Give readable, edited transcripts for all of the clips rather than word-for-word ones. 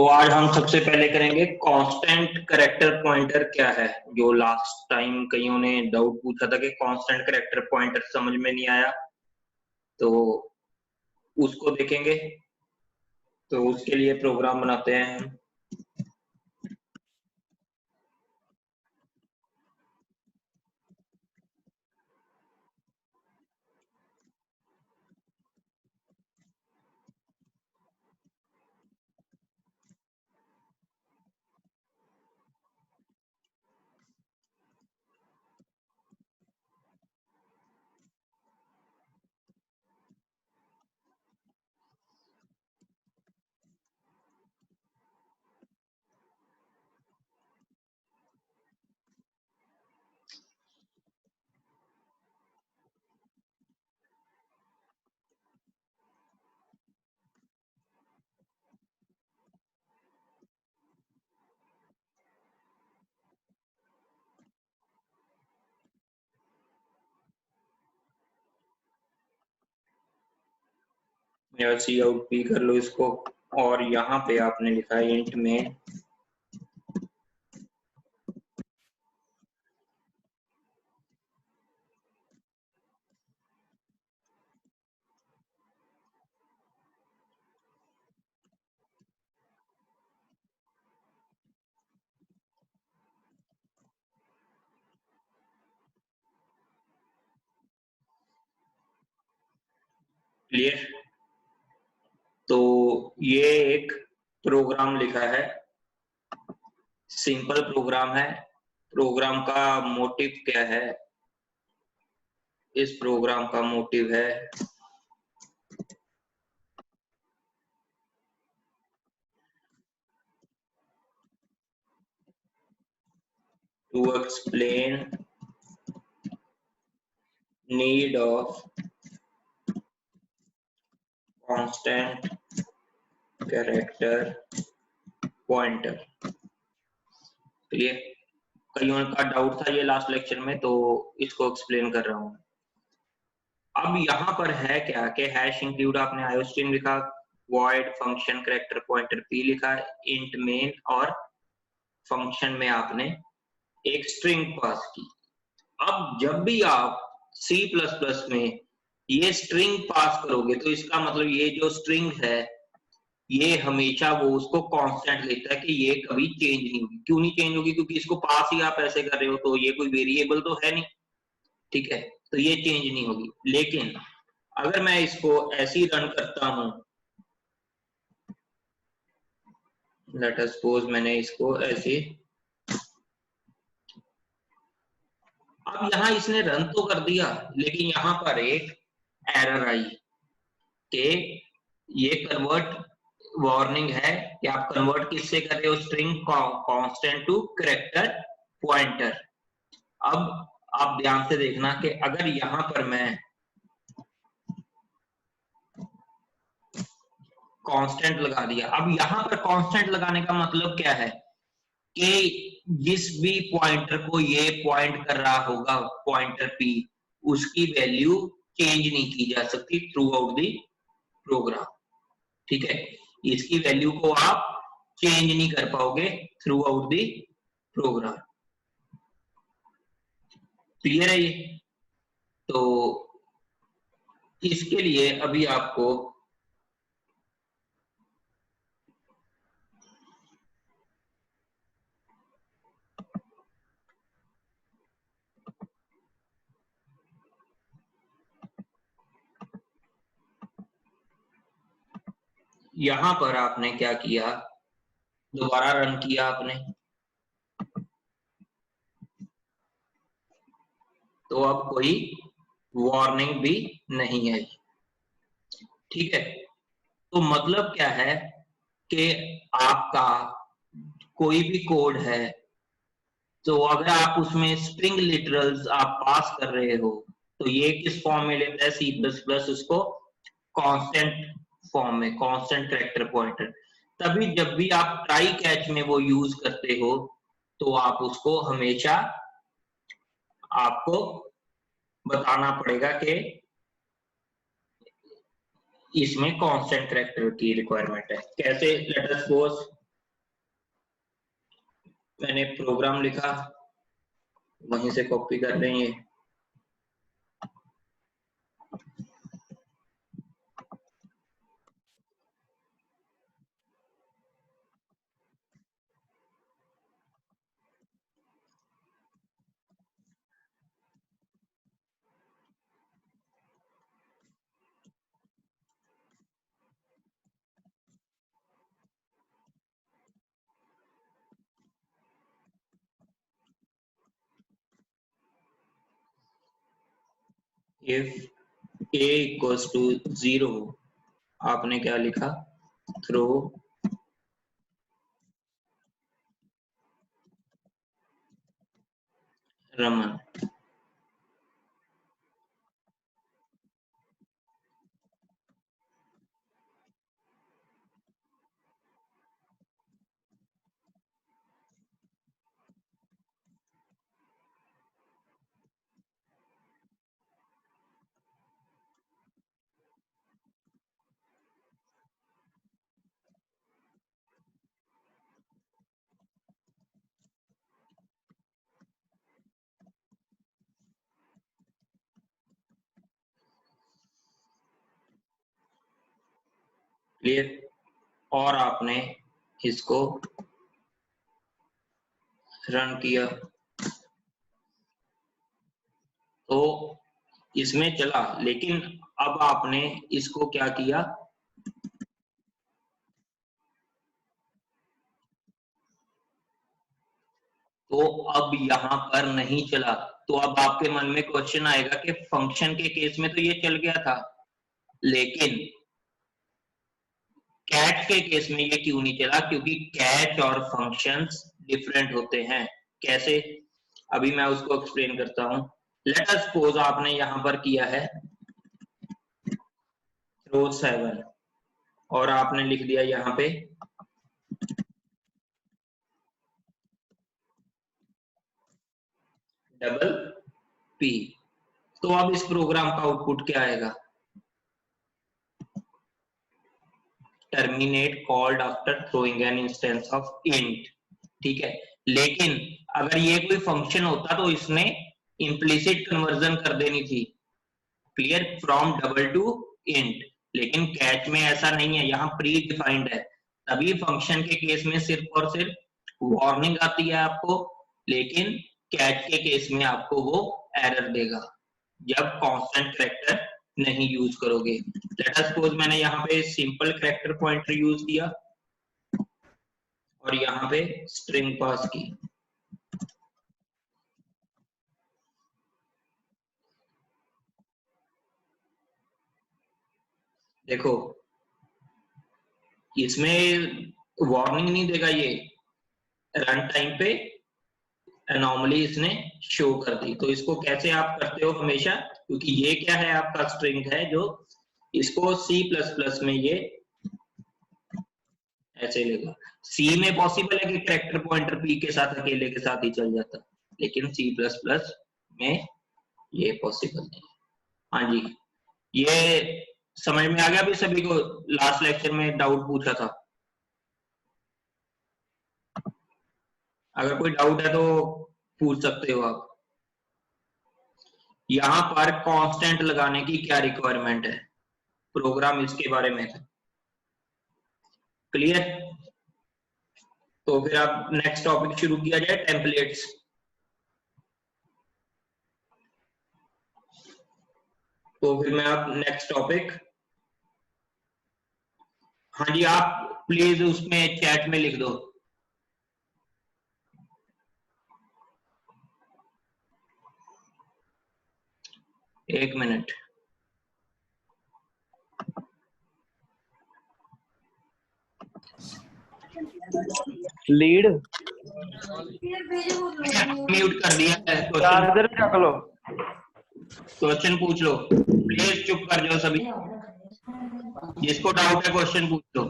आज हम सबसे पहले करेंगे कांस्टेंट कैरेक्टर पॉइंटर क्या है। जो लास्ट टाइम कईयों ने डाउट पूछा था कि कांस्टेंट कैरेक्टर पॉइंटर समझ में नहीं आया, तो उसको देखेंगे। तो उसके लिए प्रोग्राम बनाते हैं हम। या सी आउट पी कर लो इसको। और यहाँ पे आपने लिखा है इंट में क्लियर। तो ये एक प्रोग्राम लिखा है, सिंपल प्रोग्राम है। प्रोग्राम का मोटिव क्या है? इस प्रोग्राम का मोटिव है to explain need of constant character pointer। तो ये कईयों का डाउट था ये लास्ट लेक्चर में, तो इसको एक्सप्लेन कर रहा हूँ। अब यहाँ पर है क्या कि हैश इंक्लूड आपने आयोस्ट्रीम लिखा, void function character pointer P लिखा, इंट मेन, और फंक्शन में आपने एक स्ट्रिंग पास की। अब जब भी आप C++ में ये स्ट्रिंग पास करोगे तो इसका मतलब ये जो स्ट्रिंग है ये हमेशा वो उसको कांस्टेंट लेता है कि ये कभी चेंज नहीं होगी। क्यों नहीं चेंज होगी? क्योंकि इसको पास ही आप ऐसे कर रहे हो, तो ये कोई वेरिएबल तो है नहीं, ठीक है, तो ये चेंज नहीं होगी। लेकिन अगर मैं इसको ऐसे ही रन करता हूं, लेट अस सपोज मैंने इसको ऐसे, अब यहां इसने रन तो कर दिया, लेकिन यहां पर एक एरर आई कि ये कन्वर्ट वार्निंग है कि आप कन्वर्ट किससे कर रहे हो? String constant to character pointer. अब आप ध्यान से देखना कि अगर यहां पर मैं कांस्टेंट लगा दिया, अब यहां पर कांस्टेंट लगाने का मतलब क्या है कि जिस भी पॉइंटर को ये पॉइंट कर रहा होगा, पॉइंटर पी, उसकी वैल्यू चेंज नहीं की जा सकती थ्रू आउट द प्रोग्राम, ठीक है। इसकी वैल्यू को आप चेंज नहीं कर पाओगे throughout the program. Clear है ये? तो इसके लिए अभी आपको यहां पर आपने क्या किया, दोबारा रन किया आपने, तो अब कोई वार्निंग भी नहीं आई, ठीक है। तो मतलब क्या है कि आपका कोई भी कोड है, तो अगर आप उसमें स्ट्रिंग लिटरल्स आप पास कर रहे हो, तो ये किस फॉर्म में लेता है C++? उसको कांस्टेंट फॉर्म में, कांस्टेंट कैरेक्टर पॉइंटर। तभी जब भी आप ट्राई कैच में वो यूज करते हो, तो आप उसको हमेशा आपको बताना पड़ेगा कि इसमें कांस्टेंट कैरेक्टर की रिक्वायरमेंट है। कैसे? लेट अस सपोज मैंने प्रोग्राम लिखा, वहीं से कॉपी कर रहे हैं ये। इफ a इक्वल्स टू 0, आपने क्या लिखा, थ्रो रमन। क्लियर? और आपने इसको रन किया तो इसमें चला, लेकिन अब आपने इसको क्या किया, तो अब यहां पर नहीं चला। तो अब आपके मन में क्वेश्चन आएगा कि फंक्शन के केस में तो ये चल गया था, लेकिन कैच के केस में ये क्यों नहीं चला? क्योंकि कैच और फंक्शंस डिफरेंट होते हैं। कैसे? अभी मैं उसको एक्सप्लेन करता हूं। लेट अस सपोज आपने यहां पर किया है थ्रो 7 और आपने लिख दिया यहां पे डबल पी। तो अब इस प्रोग्राम का आउटपुट क्या आएगा? Terminate called after throwing an instance of int. ठीक है, लेकिन अगर ये कोई फंक्शन होता तो इसने इम्प्लिसिट कन्वर्जन कर देनी थी, clear, from double two int. लेकिन कैच में ऐसा नहीं है, यहाँ प्री डिफाइंड है। तभी फंक्शन के केस में सिर्फ और सिर्फ वार्निंग आती है आपको, लेकिन कैच के केस में आपको वो एरर देगा जब कांस्टेंट कैरेक्टर नहीं यूज करोगे। लेट अस सपोज मैंने यहाँ पे सिंपल कैरेक्टर पॉइंटर यूज किया और यहाँ पे स्ट्रिंग पास की। देखो इसमें वार्निंग नहीं देगा, ये रन टाइम पे एनॉमली इसने शो कर दी। तो इसको कैसे आप करते हो हमेशा, क्योंकि ये क्या है, आपका स्ट्रिंग है, जो इसको C++ में ये ऐसे लेगा। सी में पॉसिबल है कि कैरेक्टर पॉइंटर पी के साथ अकेले के साथ ही चल जाता, लेकिन C++ में ये पॉसिबल नहीं है। हाँ जी, ये समझ में आ गया अभी सभी को? लास्ट लेक्चर में डाउट पूछा था, अगर कोई डाउट है तो पूछ सकते हो आप। यहाँ पर कांस्टेंट लगाने की क्या रिक्वायरमेंट है, प्रोग्राम इसके बारे में था, क्लियर? तो फिर आप नेक्स्ट टॉपिक शुरू किया जाए, टेम्पलेट्स। तो फिर मैं आप नेक्स्ट टॉपिक, हाँ जी, आप प्लीज उसमें चैट में लिख दो। एक मिनट। लीड म्यूट कर दिया है। चार्जर रख लो, क्वेश्चन पूछ लो, प्लीज चुप कर जाओ सभी, जिसको डाउट है क्वेश्चन पूछ लो।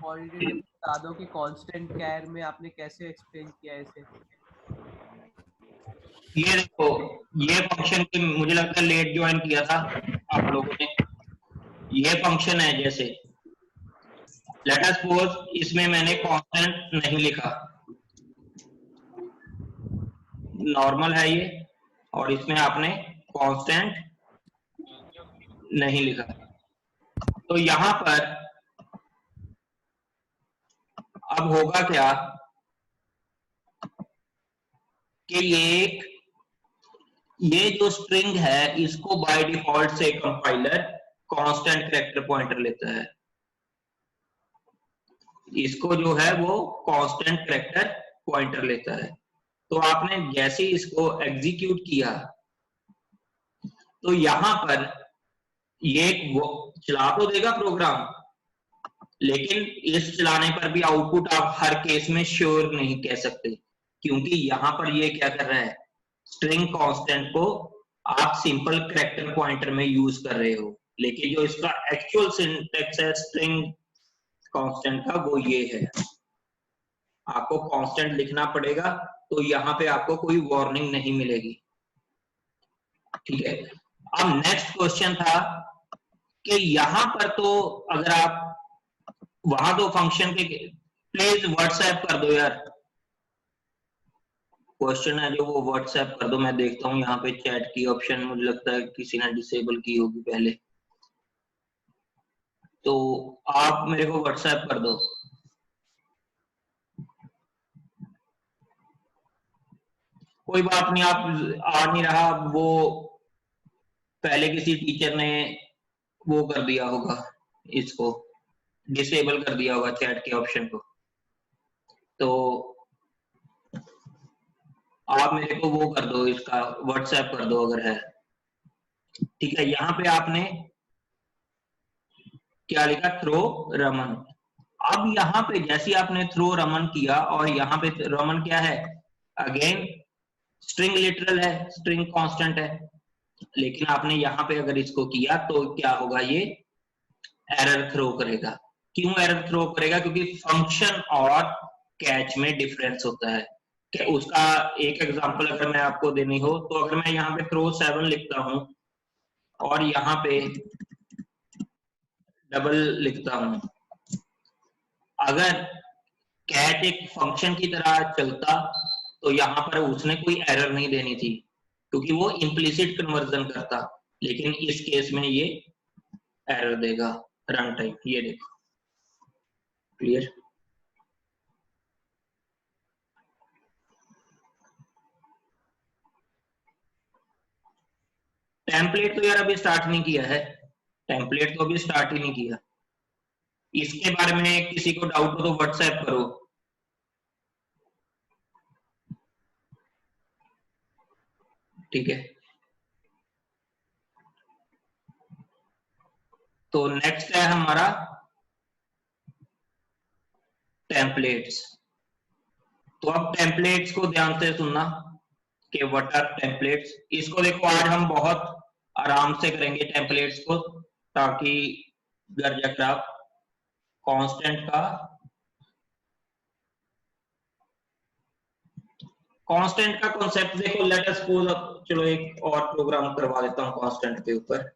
ऑलरेडी बता दो कि कांस्टेंट कैर में आपने कैसे एक्सप्लेन किया इसे। ये देखो, ये फंक्शन मुझे लगता है लेट ज्वाइन किया था आप लोगों ने। ये फंक्शन है, जैसे लेट अस सपोज इसमें मैंने कांस्टेंट नहीं लिखा, नॉर्मल है ये, और इसमें आपने कांस्टेंट नहीं लिखा, तो यहां पर अब होगा क्या कि ये जो स्ट्रिंग है इसको बाय डिफॉल्ट से कंपाइलर कांस्टेंट कैरेक्टर पॉइंटर लेता है, इसको जो है वो कांस्टेंट कैरेक्टर पॉइंटर लेता है। तो आपने जैसे इसको एग्जीक्यूट किया तो यहां पर ये चला तो देगा प्रोग्राम, लेकिन इस चलाने पर भी आउटपुट आप हर केस में श्योर नहीं कह सकते, क्योंकि यहां पर ये क्या कर रहा है, स्ट्रिंग कांस्टेंट को आप सिंपल कैरेक्टर पॉइंटर में यूज कर रहे हो, लेकिन जो इसका एक्चुअल सिंटैक्स है स्ट्रिंग कांस्टेंट का वो ये है। आपको कांस्टेंट लिखना पड़ेगा, तो यहाँ पे आपको कोई वार्निंग नहीं मिलेगी, ठीक है। अब नेक्स्ट क्वेश्चन था कि यहां पर तो अगर आप वहां तो फंक्शन के, प्लीज व्हाट्सएप कर दो यार, क्वेश्चन है जो वो व्हाट्सएप कर दो, मैं देखता हूँ यहाँ पे चैट की ऑप्शन, मुझे लगता है किसी ने डिसेबल की होगी पहले, तो आप मेरे को व्हाट्सएप कर दो। कोई बात नहीं, आप आ नहीं रहा, वो पहले किसी टीचर ने वो कर दिया होगा, इसको डिसेबल कर दिया होगा चैट के ऑप्शन को, तो आप मेरे को वो कर दो, इसका व्हाट्सएप कर दो अगर है, ठीक है। यहाँ पे आपने क्या लिखा, थ्रो रमन। अब यहाँ पे जैसे आपने थ्रो रमन किया, और यहाँ पे रमन क्या है, अगेन स्ट्रिंग लिटरल है, स्ट्रिंग कांस्टेंट है, लेकिन आपने यहाँ पे अगर इसको किया तो क्या होगा, ये एरर थ्रो करेगा। क्यों एरर थ्रो करेगा, क्योंकि फंक्शन और कैच में डिफरेंस होता है। कि उसका एक एग्जांपल अगर मैं आपको देनी हो, तो अगर मैं यहाँ पे थ्रो 7 लिखता हूं और यहाँ पे डबल लिखता हूं, अगर कैच एक फंक्शन की तरह चलता तो यहाँ पर उसने कोई एरर नहीं देनी थी, क्योंकि वो इम्प्लिसिट कन्वर्जन करता, लेकिन इस केस में ये एरर देगा रन टाइम। ये देखो, क्लियर। टेम्पलेट तो यार अभी स्टार्ट नहीं किया है, टेम्पलेट तो अभी स्टार्ट ही नहीं किया, इसके बारे में किसी को डाउट हो तो व्हाट्सएप करो। ठीक है, तो नेक्स्ट है हमारा टेम्पलेट्स। तो अब टेम्पलेट्स को ध्यान से सुनना कि व्हाट आर टेम्पलेट्स। इसको देखो, आज हम बहुत आराम से करेंगे टेम्पलेट्स को, ताकि घर जाकर आप कांस्टेंट का कॉन्सेप्ट देखो। लेट अस सपोज, चलो एक और प्रोग्राम करवा देता हूं कांस्टेंट के ऊपर।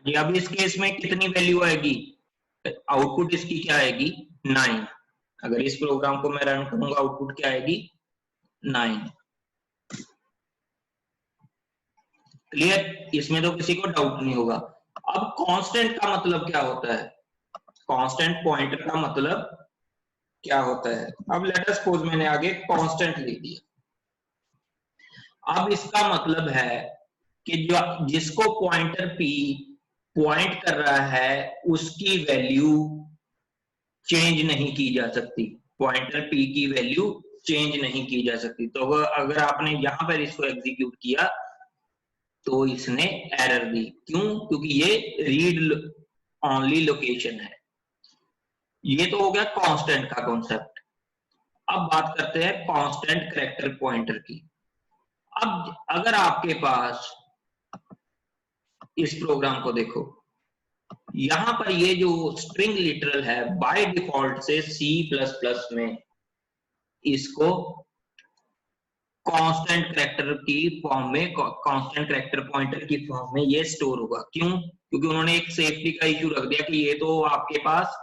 जी, अब इस केस में कितनी वैल्यू आएगी, आउटपुट इसकी क्या आएगी, 9। अगर इस प्रोग्राम को मैं रन करूंगा, आउटपुट क्या आएगी, 9। क्लियर, इसमें तो किसी को डाउट नहीं होगा। अब कांस्टेंट का मतलब क्या होता है, कांस्टेंट पॉइंटर का मतलब क्या होता है। अब लेट अस सपोज मैंने आगे कांस्टेंट लिख दिया। अब इसका मतलब है कि जो जिसको पॉइंटर p पॉइंट कर रहा है उसकी वैल्यू चेंज नहीं की जा सकती, पॉइंटर p की वैल्यू चेंज नहीं की जा सकती। तो अगर आपने यहां पर इसको एग्जीक्यूट किया तो इसने एरर दी, क्यों? क्योंकि ये रीड ओनली लोकेशन है। ये तो हो गया कांस्टेंट का कॉन्सेप्ट। अब बात करते हैं कांस्टेंट कैरेक्टर पॉइंटर की। अब अगर आपके पास इस प्रोग्राम को देखो, यहां पर ये जो स्ट्रिंग लिटरल है बाय डिफॉल्ट से C++ में इसको कांस्टेंट कैरेक्टर की फॉर्म में, कांस्टेंट कैरेक्टर पॉइंटर की फॉर्म में ये स्टोर होगा। क्यों? क्योंकि उन्होंने एक सेफ्टी का इशू रख दिया कि ये तो आपके पास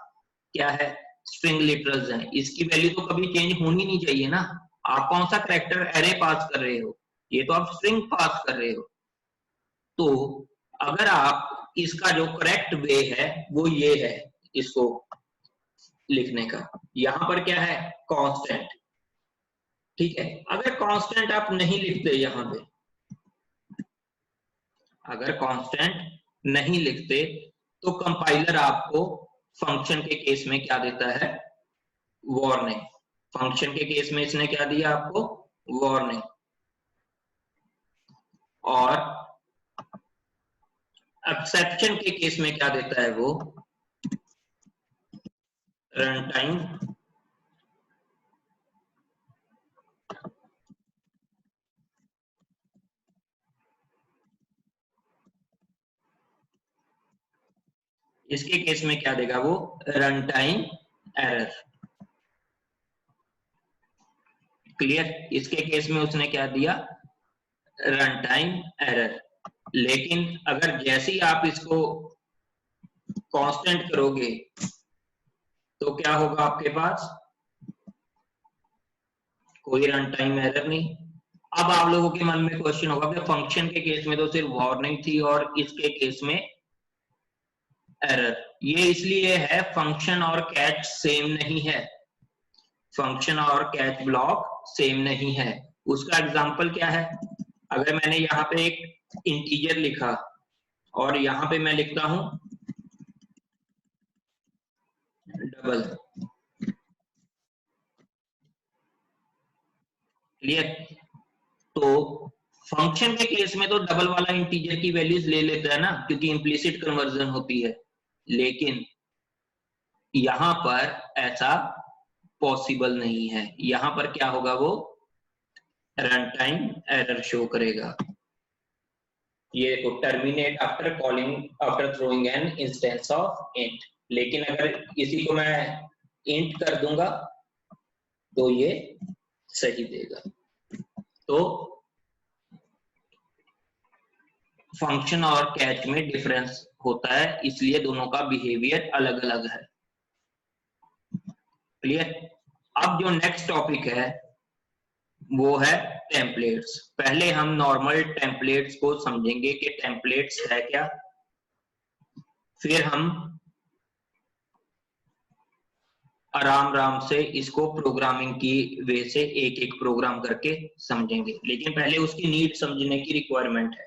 क्या है, स्ट्रिंग लिटरल्स हैं, इसकी वैल्यू तो कभी चेंज होनी नहीं चाहिए ना। आप कौन सा कैरेक्टर एरे पास कर रहे हो, ये तो आप स्ट्रिंग पास कर रहे हो। तो अगर आप इसका जो करेक्ट वे है वो ये है इसको लिखने का, यहां पर क्या है, कांस्टेंट। ठीक है, अगर कांस्टेंट आप नहीं लिखते, यहां पे अगर कांस्टेंट नहीं लिखते तो कंपाइलर आपको फंक्शन के केस में क्या देता है, वार्निंग। फंक्शन के केस में इसने क्या दिया आपको, वार्निंग। और एक्सेप्शन के केस में क्या देता है वो, रन टाइम इसके केस में क्या देगा वो, रन टाइम एरर। क्लियर? इसके केस में उसने क्या दिया, रन टाइम एरर। लेकिन अगर जैसे ही आप इसको कांस्टेंट करोगे तो क्या होगा आपके पास, कोई रन टाइम एरर नहीं। अब आप लोगों के मन में क्वेश्चन होगा कि फंक्शन के केस में तो सिर्फ वार्निंग थी और इसके केस में एरर। ये इसलिए है, फंक्शन और कैच सेम नहीं है, फंक्शन और कैच ब्लॉक सेम नहीं है। उसका एग्जांपल क्या है, अगर मैंने यहाँ पे एक इंटीजर लिखा और यहाँ पे मैं लिखता हूं डबल, क्लियर? तो फंक्शन के केस में तो डबल वाला इंटीजर की वैल्यूज ले लेता है ना, क्योंकि इम्प्लिसिट कन्वर्जन होती है। लेकिन यहां पर ऐसा पॉसिबल नहीं है, यहां पर क्या होगा, वो रन टाइम एरर शो करेगा। ये देखो, terminate after calling, after throwing an instance of int. लेकिन अगर इसी को मैं इंट कर दूंगा तो ये सही देगा। तो फंक्शन और कैच में डिफरेंस होता है, इसलिए दोनों का बिहेवियर अलग अलग है। क्लियर? अब जो नेक्स्ट टॉपिक है वो है टेम्पलेट्स। पहले हम नॉर्मल टेम्पलेट्स को समझेंगे कि टेम्पलेट्स है क्या, फिर हम आराम से इसको प्रोग्रामिंग की वे से एक एक प्रोग्राम करके समझेंगे। लेकिन पहले उसकी नीड समझने की रिक्वायरमेंट है।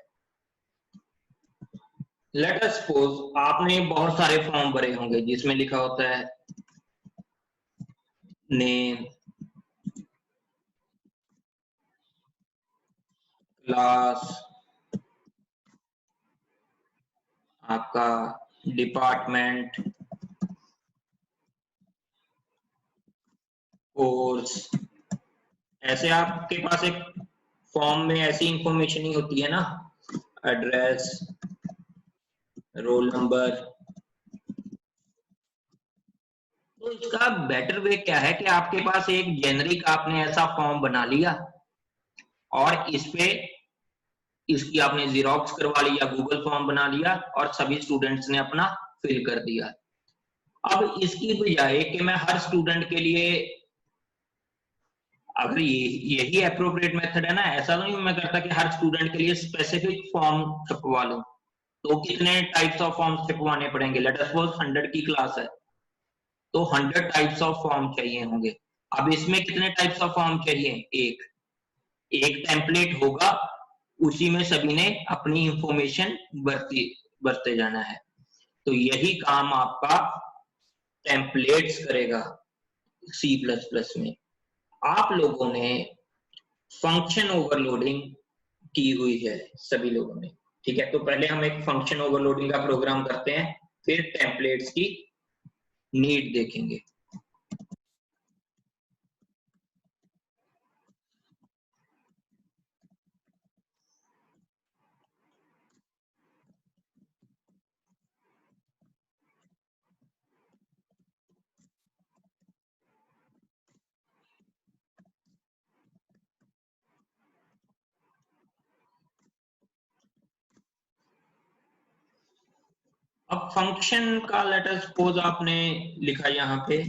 लेट अस सपोज आपने बहुत सारे फॉर्म भरे होंगे जिसमें लिखा होता है नेम, क्लास, आपका डिपार्टमेंट, कोर्स। ऐसे आपके पास एक फॉर्म में ऐसी इंफॉर्मेशन ही होती है ना, एड्रेस, रोल नंबर। तो इसका बेटर वे क्या है कि आपके पास एक जेनरिक आपने ऐसा फॉर्म बना लिया और इस पे इसकी आपने जीरोक्स करवा लिया, गूगल फॉर्म बना लिया और सभी स्टूडेंट्स ने अपना फिल कर दिया। अब इसकी बजाय कि मैं हर स्टूडेंट के लिए, अगर यही अप्रोप्रिएट मेथड है ना, ऐसा तो नहीं मैं करता कि हर स्टूडेंट के लिए स्पेसिफिक फॉर्म छपवा लूं। तो कितने टाइप्स ऑफ फॉर्म छपवाने पड़ेंगे, लेट अस सपोज 100 की क्लास है तो 100 टाइप्स ऑफ फॉर्म चाहिए होंगे। अब इसमें कितने टाइप्स ऑफ फॉर्म चाहिए, एक टेम्पलेट होगा उसी में सभी ने अपनी इंफॉर्मेशन भरते जाना है। तो यही काम आपका टेम्पलेट्स करेगा C++ में। आप लोगों ने फंक्शन ओवरलोडिंग की हुई है सभी लोगों ने, ठीक है। तो पहले हम एक फंक्शन ओवरलोडिंग का प्रोग्राम करते हैं, फिर टेम्पलेट्स की नीड देखेंगे। अब फंक्शन का लेट अस सपोज आपने लिखा यहाँ पे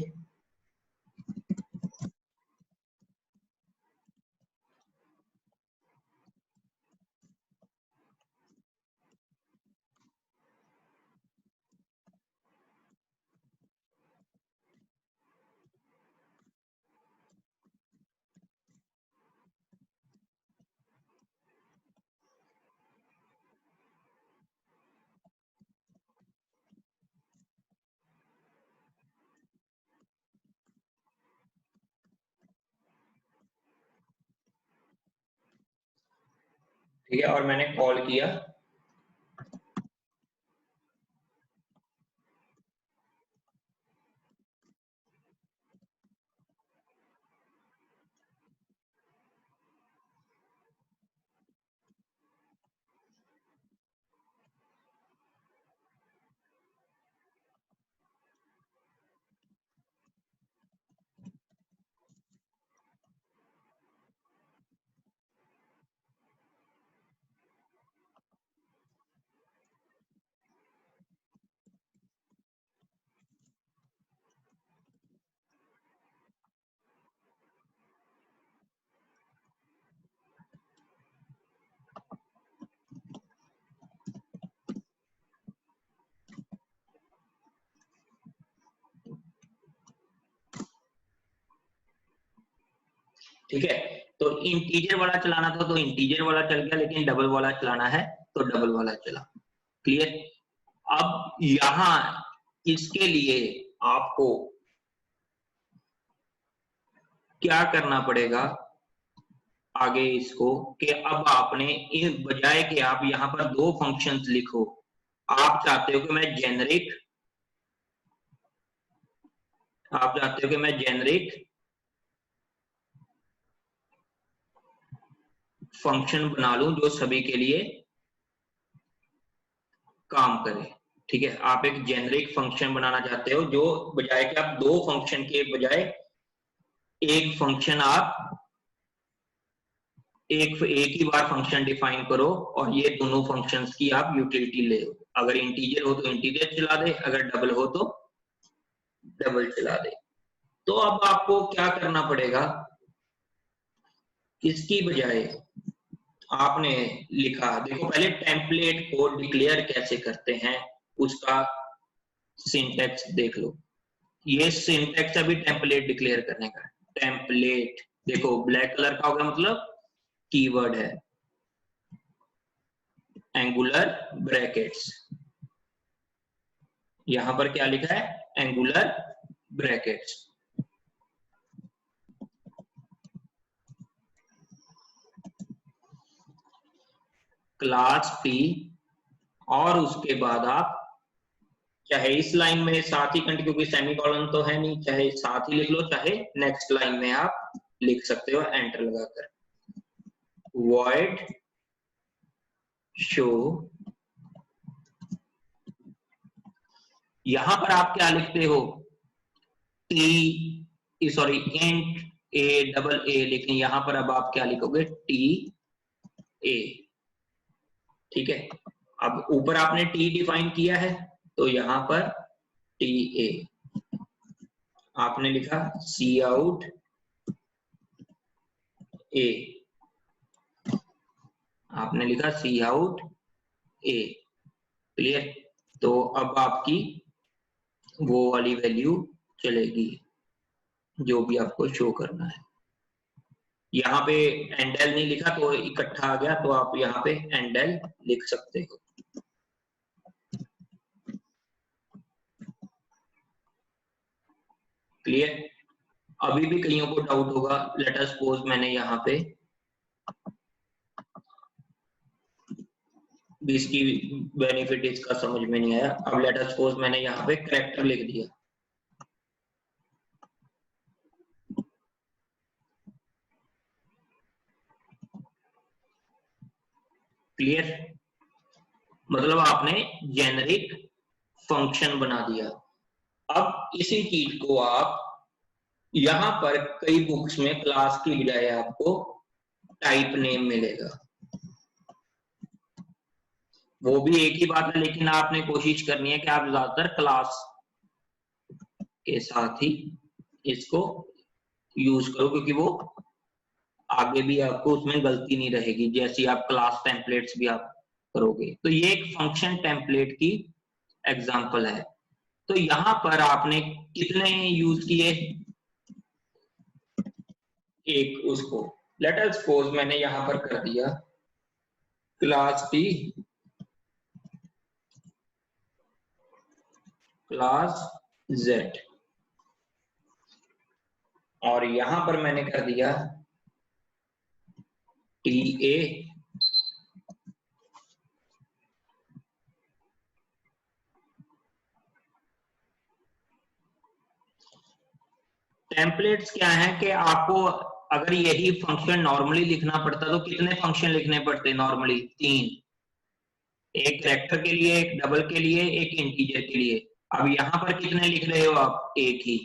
ठीक है, और मैंने कॉल किया, ठीक है। तो इंटीजर वाला चलाना था तो इंटीजर वाला चल गया, लेकिन डबल वाला चलाना है तो डबल वाला चला। क्लियर। अब यहां इसके लिए आपको क्या करना पड़ेगा आगे इसको, कि अब आपने इन बजाय कि आप यहां पर दो फंक्शंस लिखो, आप चाहते हो कि मैं जेनरिक फंक्शन बना लूं जो सभी के लिए काम करे। ठीक है, आप एक जेनरिक फंक्शन बनाना चाहते हो जो बजाय कि आप दो फंक्शन के बजाय एक फंक्शन आप एक ही बार फंक्शन डिफाइन करो और ये दोनों फंक्शंस की आप यूटिलिटी ले। अगर इंटीजर हो तो इंटीजर चला दे, अगर डबल हो तो डबल चला दे। तो अब आपको क्या करना पड़ेगा, इसकी बजाय आपने लिखा, देखो पहले टेम्पलेट को डिक्लेयर कैसे करते हैं उसका सिंटैक्स देख लो। ये सिंटैक्स अभी टेम्पलेट डिक्लेयर करने का। टेम्पलेट देखो ब्लैक कलर का होगा, मतलब कीवर्ड है, एंगुलर ब्रैकेट्स। यहां पर क्या लिखा है, एंगुलर ब्रैकेट्स। क्लास पी, और उसके बाद आप चाहे इस लाइन में साथ ही कंटिन्यू, क्योंकि सेमीकोलन तो है नहीं, चाहे साथ ही लिख लो, चाहे नेक्स्ट लाइन में आप लिख सकते हो एंटर लगाकर। void show, यहां पर आप क्या लिखते हो, इंट a डबल a, लेकिन यहां पर अब आप क्या लिखोगे, टी ए। ठीक है, अब ऊपर आपने टी डिफाइन किया है तो यहां पर टी ए आपने लिखा, सी आउट ए आपने लिखा, सी आउट ए। क्लियर। तो अब आपकी वो वाली वैल्यू चलेगी जो भी आपको शो करना है। यहाँ पे एंडल नहीं लिखा तो इकट्ठा आ गया, तो आप यहाँ पे एंडल लिख सकते हो। क्लियर? अभी भी कईयों को डाउट होगा। लेट अस सपोज मैंने यहाँ पे भी इसकी बेनिफिट इसका समझ में नहीं आया। अब लेट अस सपोज मैंने यहाँ पे कैरेक्टर लिख दिया। क्लियर? मतलब आपने जेनरिक फंक्शन बना दिया। अब इसी चीज को आप यहां पर कई बुक्स में क्लास की बजाय आपको टाइप नेम मिलेगा। वो भी एक ही बात है, लेकिन आपने कोशिश करनी है कि आप ज्यादातर क्लास के साथ ही इसको यूज करो, क्योंकि वो आगे भी आपको उसमें गलती नहीं रहेगी, जैसी आप क्लास टेम्पलेट्स भी आप करोगे। तो ये एक फंक्शन टेम्पलेट की एग्जांपल है। तो यहां पर आपने कितने यूज किए? एक उसको लेट अस सपोज मैंने यहां पर कर दिया क्लास टी क्लास जेड, और यहां पर मैंने कर दिया टी ए टेम्पलेट्स क्या है कि आपको अगर यही फंक्शन नॉर्मली लिखना पड़ता तो कितने फंक्शन लिखने पड़ते नॉर्मली? 3। एक कैरेक्टर के लिए, एक डबल के लिए, एक इंटीजर के लिए। अब यहाँ पर कितने लिख रहे हो आप? एक ही।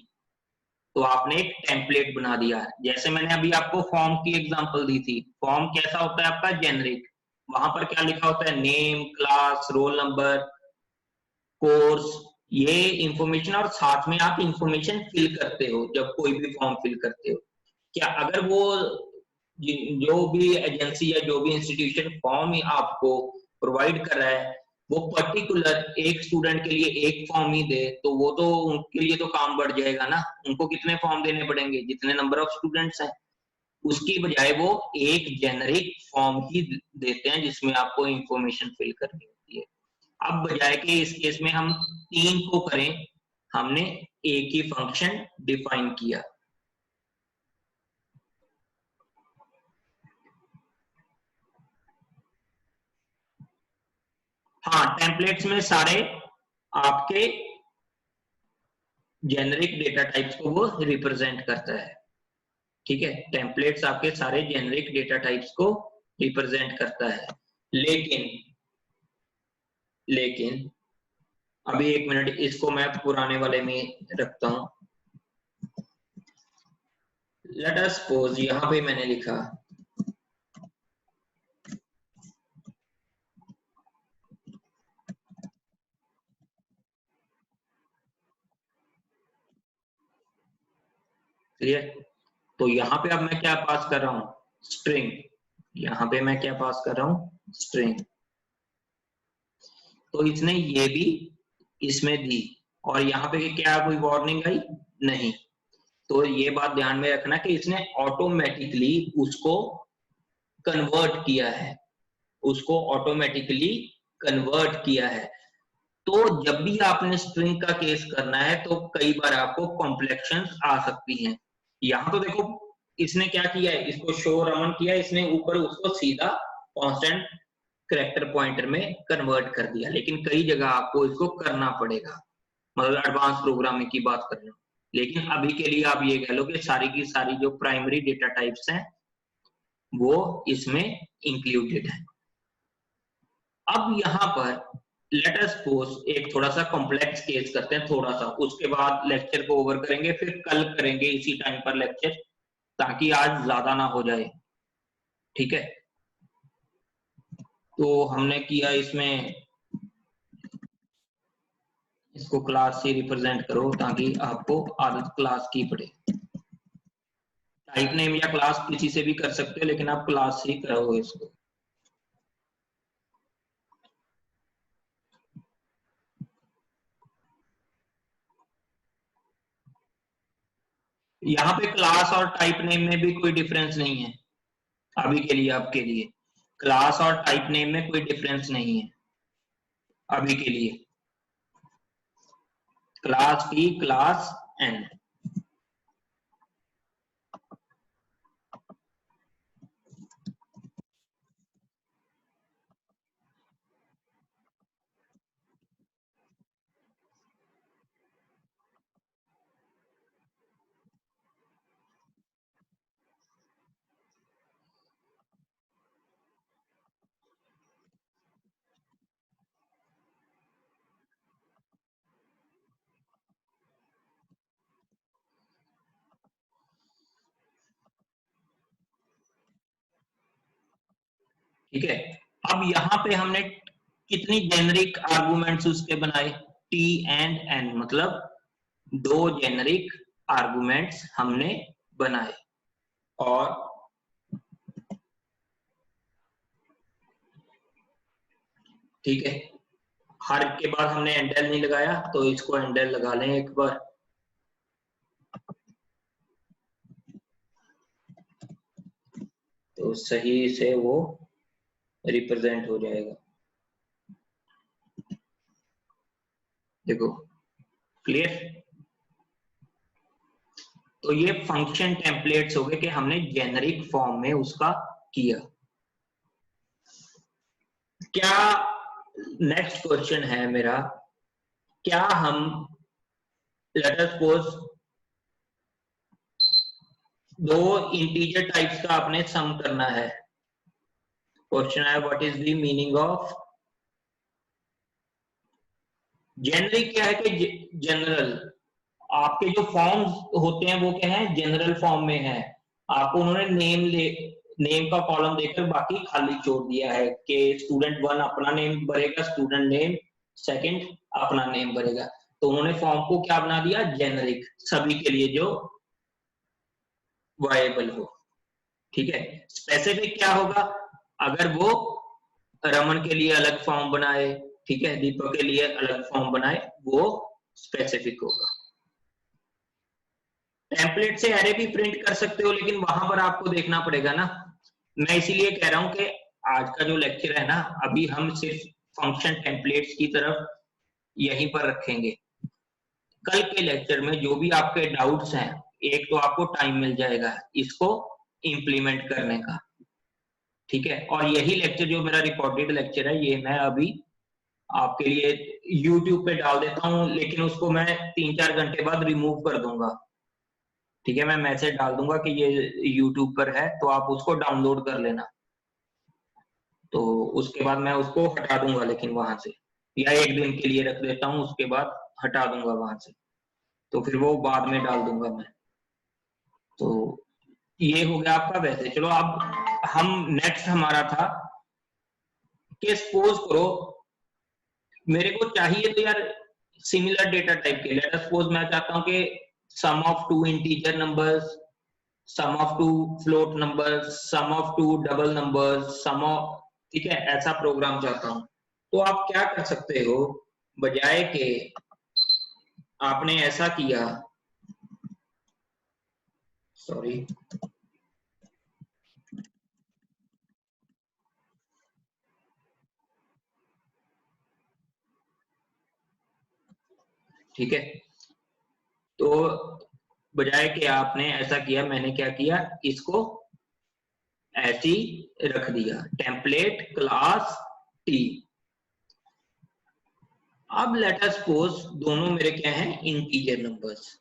तो आपने एक टेम्पलेट बना दिया। जैसे मैंने अभी आपको फॉर्म की एग्जांपल दी थी। फॉर्म कैसा होता है आपका? जेनरिक। वहां पर क्या लिखा होता है? Name, class, roll number, course, ये इंफॉर्मेशन, और साथ में आप इंफॉर्मेशन फिल करते हो जब कोई भी फॉर्म फिल करते हो। क्या अगर वो जो भी एजेंसी या जो भी इंस्टीट्यूशन फॉर्म ही आपको प्रोवाइड कर रहा है वो पर्टिकुलर एक स्टूडेंट के लिए एक फॉर्म ही दे, तो वो तो उनके लिए तो काम बढ़ जाएगा ना। उनको कितने फॉर्म देने पड़ेंगे? जितने नंबर ऑफ स्टूडेंट्स हैं। उसकी बजाय वो एक जेनरिक फॉर्म ही देते हैं जिसमें आपको इंफॉर्मेशन फिल करनी होती है। अब बजाय के इस केस में हम 3 को करें, हमने एक ही फंक्शन डिफाइन किया। हाँ, टेम्पलेट्स में सारे आपके जेनरिक डेटा टाइप्स को वो रिप्रेजेंट करता है। ठीक है, टेम्पलेट्स आपके सारे जेनरिक डेटा टाइप्स को रिप्रेजेंट करता है। लेकिन लेकिन अभी एक मिनट, इसको मैं पुराने वाले में रखता हूं। लेट अस सपोज यहां पे मैंने लिखा क्लियर। तो यहाँ पे अब मैं क्या पास कर रहा हूँ? स्ट्रिंग। यहाँ पे मैं क्या पास कर रहा हूँ? स्ट्रिंग। तो इसने ये भी इसमें दी, और यहाँ पे क्या कोई वार्निंग आई? नहीं। तो ये बात ध्यान में रखना कि इसने ऑटोमेटिकली उसको कन्वर्ट किया है, उसको ऑटोमेटिकली कन्वर्ट किया है। तो जब भी आपने स्ट्रिंग का केस करना है तो कई बार आपको कॉम्प्लेक्शंस आ सकती हैं। यहाँ तो देखो इसने क्या किया है, इसको शो रमन किया, इसने ऊपर उसको सीधा कांस्टेंट करैक्टर पॉइंटर में कन्वर्ट कर दिया। लेकिन कई जगह आपको इसको करना पड़ेगा, मतलब एडवांस प्रोग्रामिंग की बात कर रहे हो। लेकिन अभी के लिए आप ये कह लो कि सारी की सारी जो प्राइमरी डेटा टाइप्स हैं वो इसमें इंक्लूडेड है। अब यहाँ पर लेट अस सपोज एक थोड़ा सा कॉम्प्लेक्स केस करते हैं थोड़ा सा, उसके बाद लेक्चर को ओवर करेंगे, फिर कल करेंगे इसी टाइम पर लेक्चर, ताकि आज ज्यादा ना हो जाए। ठीक है, तो हमने किया इसमें, इसको क्लास से रिप्रेजेंट करो ताकि आपको आदत क्लास की पड़े। टाइप नेम या क्लास किसी से भी कर सकते हो, लेकिन आप क्लास से ही करोगे इसको। यहाँ पे क्लास और टाइप नेम में भी कोई डिफरेंस नहीं है अभी के लिए। आपके लिए क्लास और टाइप नेम में कोई डिफरेंस नहीं है अभी के लिए। Class T, class N. ठीक है, अब यहाँ पे हमने कितनी जेनरिक आर्गुमेंट्स उसके बनाए, टी एंड एन, मतलब 2 जेनरिक आर्गुमेंट्स हमने बनाए। और ठीक है, हर के बाद हमने एंडल नहीं लगाया तो इसको एंडल लगा लें एक बार। तो सही से वो रिप्रेजेंट हो जाएगा। देखो क्लियर। तो ये फंक्शन टेम्पलेट्स हो गए कि हमने जेनरिक फॉर्म में उसका किया। क्या नेक्स्ट क्वेश्चन है मेरा, क्या हम late us suppose 2 integer types का आपने सम करना है। क्वेश्चन है what is the meaning of generic. क्या है कि जनरल, आपके जो फॉर्म्स होते हैं वो क्या है, जनरल फॉर्म में है। आपको उन्होंने नेम का कॉलम देकर बाकी खाली छोड़ दिया है कि स्टूडेंट 1 अपना नेम भरेगा, स्टूडेंट नेम सेकंड अपना नेम भरेगा। तो उन्होंने फॉर्म को क्या बना दिया, जेनरिक, सभी के लिए जो वायबल हो। ठीक है, स्पेसिफिक क्या होगा, अगर वो रमन के लिए अलग फॉर्म बनाए, ठीक है, दीपक के लिए अलग फॉर्म बनाए, वो स्पेसिफिक होगा। टेम्पलेट से एरे भी प्रिंट कर सकते हो, लेकिन वहां पर आपको देखना पड़ेगा ना। मैं इसीलिए कह रहा हूं कि आज का जो लेक्चर है ना, अभी हम सिर्फ फंक्शन टेम्पलेट्स की तरफ यहीं पर रखेंगे। कल के लेक्चर में जो भी आपके डाउट्स हैं, एक तो आपको टाइम मिल जाएगा इसको इम्प्लीमेंट करने का, ठीक है। और यही लेक्चर जो मेरा रिकॉर्डेड लेक्चर है, ये मैं अभी आपके लिए यूट्यूब पे डाल देता हूं, लेकिन उसको मैं 3-4 घंटे बाद रिमूव कर दूंगा। ठीक है, मैं मैसेज डाल दूंगा कि ये यूट्यूब पर है, तो आप उसको डाउनलोड कर लेना। तो उसके बाद मैं उसको हटा दूंगा, लेकिन वहां से, या एक दिन के लिए रख देता हूँ, उसके बाद हटा दूंगा वहां से, तो फिर वो बाद में डाल दूंगा मैं। तो ये हो गया आपका। वैसे चलो, अब हम नेक्स्ट हमारा था कि सपोज करो मेरे को चाहिए तो यार सिमिलर डेटा टाइप के, लेट अस सपोज मैं चाहता हूं कि sum of 2 integer numbers, sum of 2 float numbers, sum of 2 double numbers, sum of, ठीक है, ऐसा प्रोग्राम चाहता हूं। तो आप क्या कर सकते हो, बजाय के आपने ऐसा किया, सॉरी, ठीक है, तो बजाय के आपने ऐसा किया, मैंने क्या किया, इसको ऐसी रख दिया, टेम्पलेट क्लास टी। अब लेट अस सपोज दोनों मेरे क्या हैं, इंटीजर नंबर्स।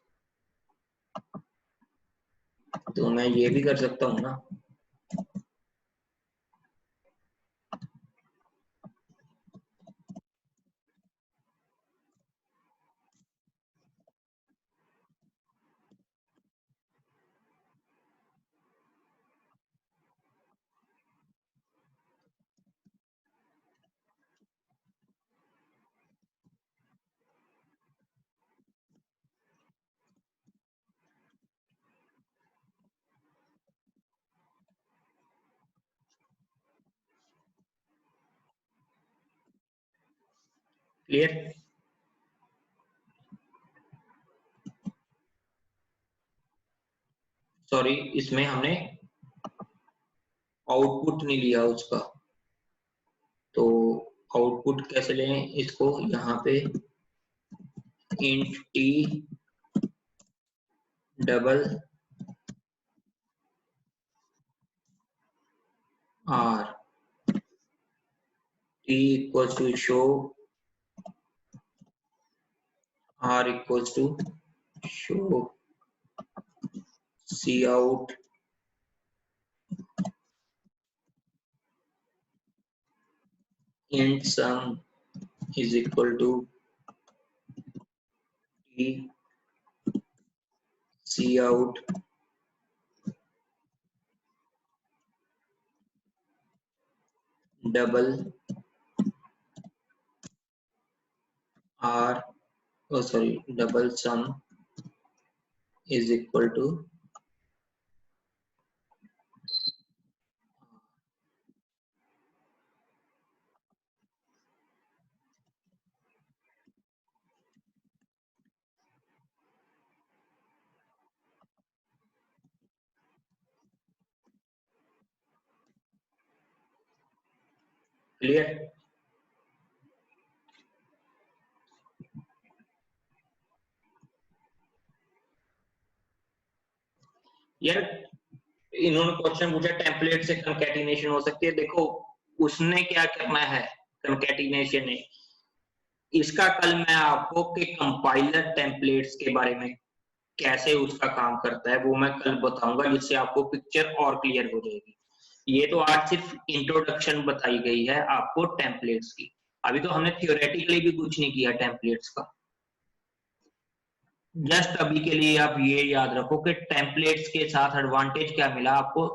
तो मैं ये भी कर सकता हूं ना, क्लियर। सॉरी इसमें हमने आउटपुट नहीं लिया उसका, तो आउटपुट कैसे लें इसको, यहाँ पे int t double r, t equals to show r equals to show c out int sum is equal to t c out double r, oh sorry, double sum is equal to clear. यार इन्होंने question पूछा template से concatenation हो सकती है, देखो उसने क्या करना है कंकैटिनेशन है, इसका कल मैं आपको कि कंपाइलर टेम्पलेट्स के बारे में कैसे उसका काम करता है वो मैं कल बताऊंगा, जिससे आपको पिक्चर और क्लियर हो जाएगी। ये तो आज सिर्फ इंट्रोडक्शन बताई गई है आपको टेम्पलेट्स की, अभी तो हमने थियोरेटिकली भी कुछ नहीं किया टेम्पलेट्स का। जस्ट अभी के लिए आप ये याद रखो कि टेम्पलेट्स के साथ एडवांटेज क्या मिला आपको,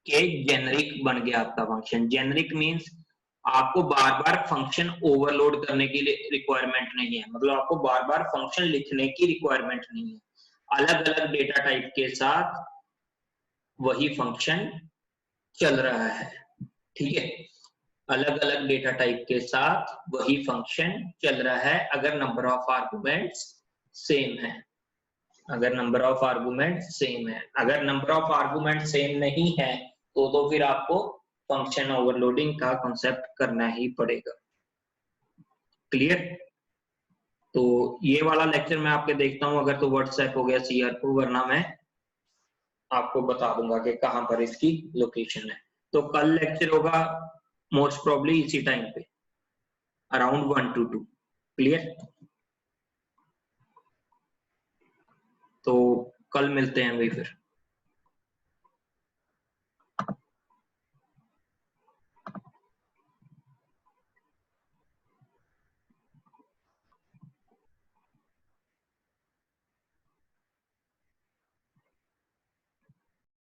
कि जेनरिक बन गया आपका फंक्शन। जेनरिक मींस आपको बार बार फंक्शन ओवरलोड करने की रिक्वायरमेंट नहीं है, मतलब आपको बार बार फंक्शन लिखने की रिक्वायरमेंट नहीं है, अलग अलग डेटा टाइप के साथ वही फंक्शन चल रहा है, ठीक है, अलग अलग डेटा टाइप के साथ वही फंक्शन चल रहा है अगर नंबर ऑफ आर्गुमेंट्स सेम है, अगर नंबर ऑफ आर्गुमेंट सेम है। अगर नंबर ऑफ आर्गुमेंट सेम नहीं है तो फिर आपको फंक्शन ओवरलोडिंग का कॉन्सेप्ट करना ही पड़ेगा। क्लियर। तो ये वाला लेक्चर मैं आपके देखता हूं, अगर तो व्हाट्सएप हो गया सीआर को, वरना मैं आपको बता दूंगा कि कहां पर इसकी लोकेशन है। तो कल लेक्चर होगा मोस्ट प्रोबेबली इसी टाइम पे अराउंड 1 to 2। क्लियर। तो कल मिलते हैं भाई फिर।